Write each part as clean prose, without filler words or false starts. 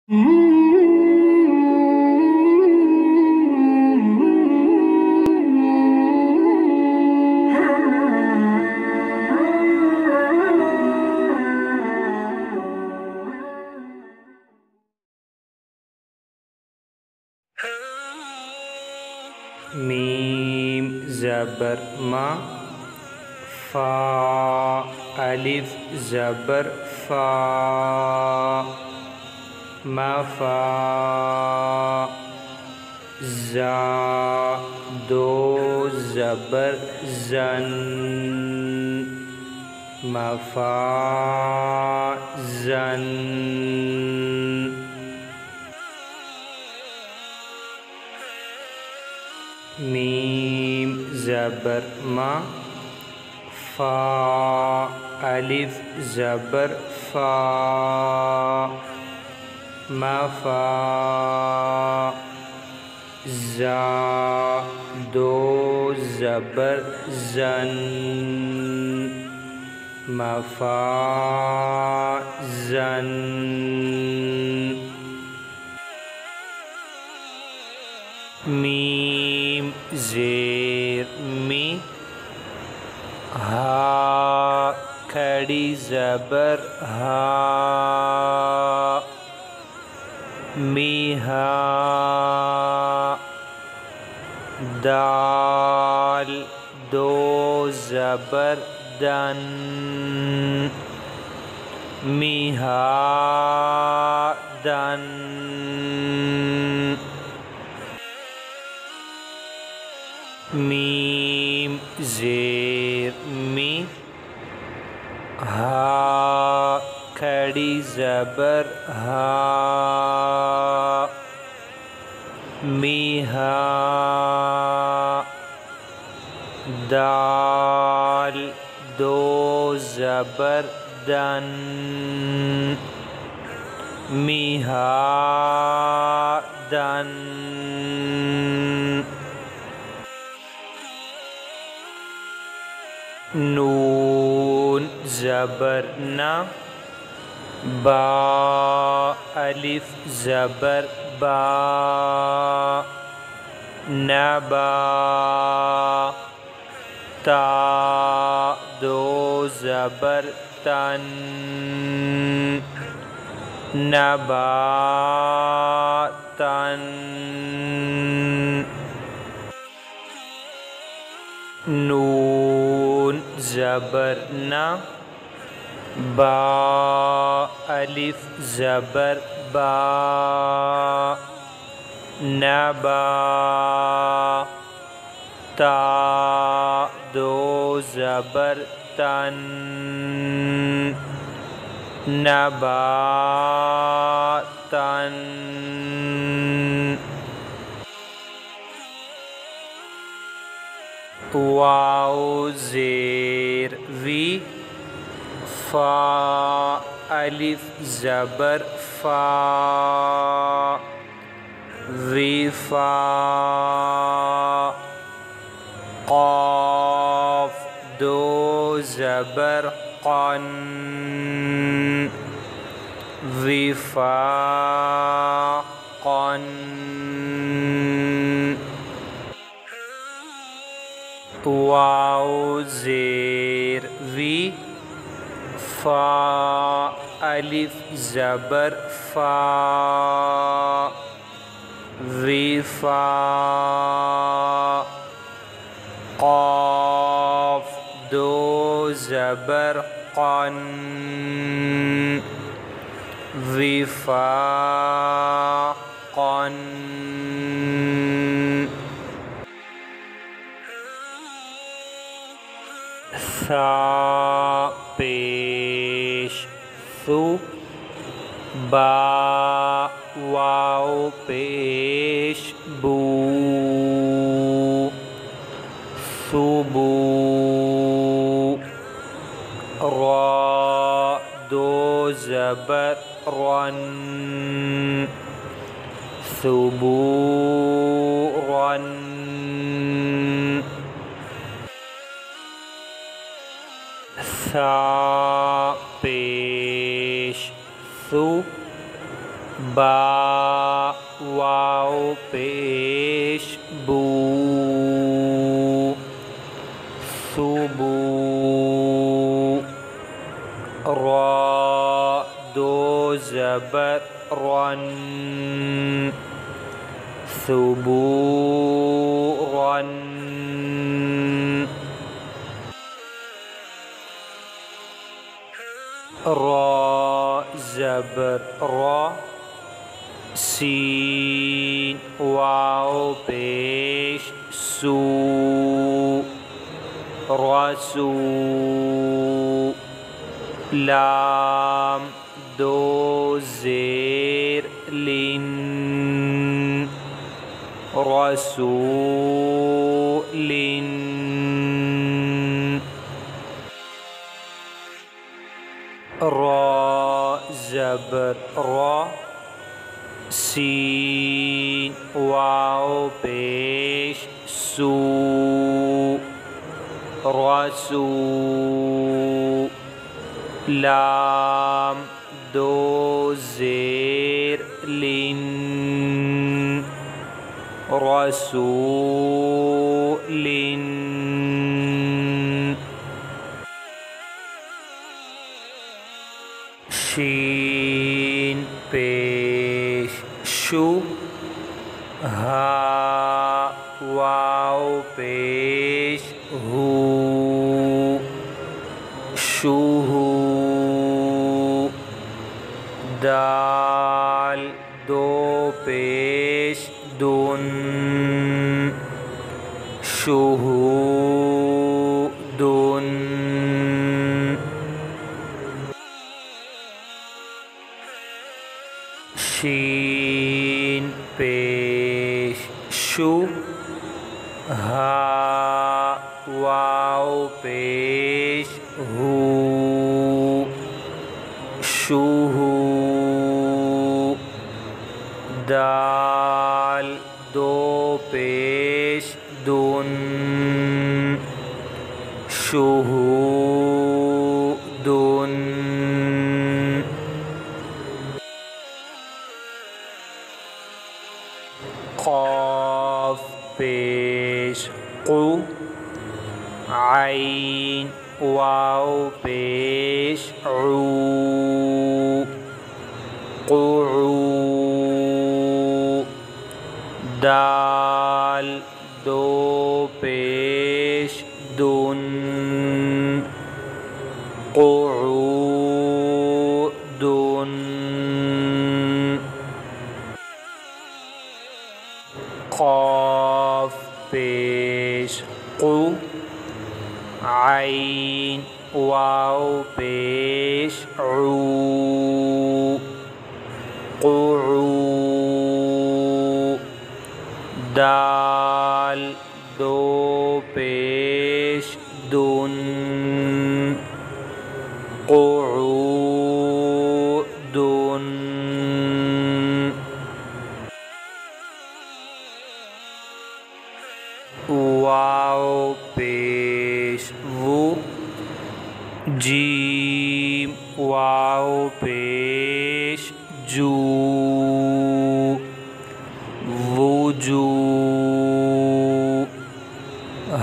میم زبر ما، فا الف زبر فا، مفا، زا دو زبر زن، مفا زن، میم زبر ما، فا الف زبر فا، مفا، زا دو زبر زن، مفا زن، میم زیر می، ہا کھڑی زبر ہا، میہا، دال دو زبر دن، میہا دن، میم زیر می، ہا کھڑی زبر ہا، میہا، دال دو زبر دن، میہا دن، نون زبر نا، با الف زبر با، نبا، تا دو زبر تن، نبا تن، نون زبر نا، با الف زبر با، نبا، تا دو زبر تن، نبا تن، واو زیر وی، فا الف زبر فا، وی فا، قاف دو زبر قن، وی فا قن، واو زیر وی، فا الف زبر فا، وی فا، قاف دو زبر قن، وی فا قن، ثا پیش ثو، با واو پیش بو، ثبو، را دو زبر رن، ثبورا، ثا پیش ثو، با واو پیش بو ثبو را دو زبر رن ثبورا را زبر را سین واو پیش سو رسو لام دو زیر لن رسول را زبر را سین واو پیش سو رسو لام دو زیر لن رسول شین پیش شو ہا واو پیش ہو شوہو دال دو پیش دن شہودن شین پیش شو ہا واو پیش ہو شوہو دال دو پیش دن شہودن قاف پیش قو عین واو پیش عو قعو دال دو پیش دن قعودن قاف پیش قو عین واو پیش عو قعو دال دو پیش دن قعودن واو پیش وو جیم واو پیش جو وجو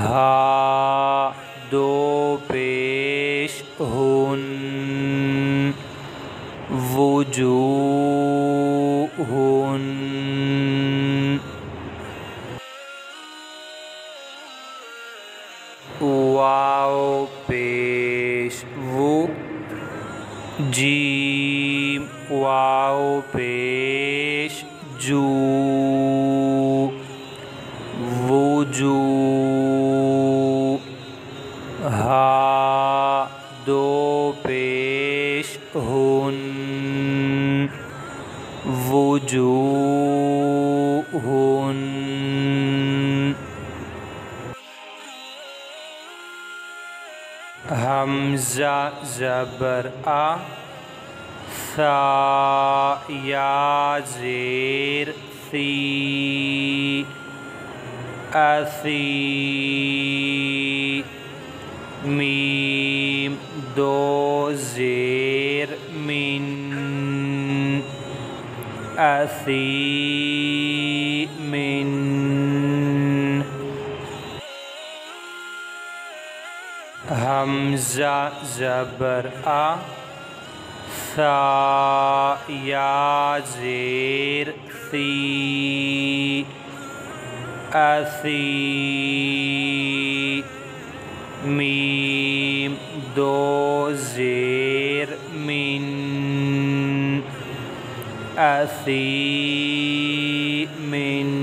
ہا دو پیش ہن وجوہن واو پیش وو جیم واو پیش جو وجو ہا دو پیش ہن وجوہن حمزہ زبر آ ثا یا زیر ثی اثی میم دو زیر من أثيم حمزہ زبر آ ثا یا زیر ثی اثی میم دو زیر من اثی من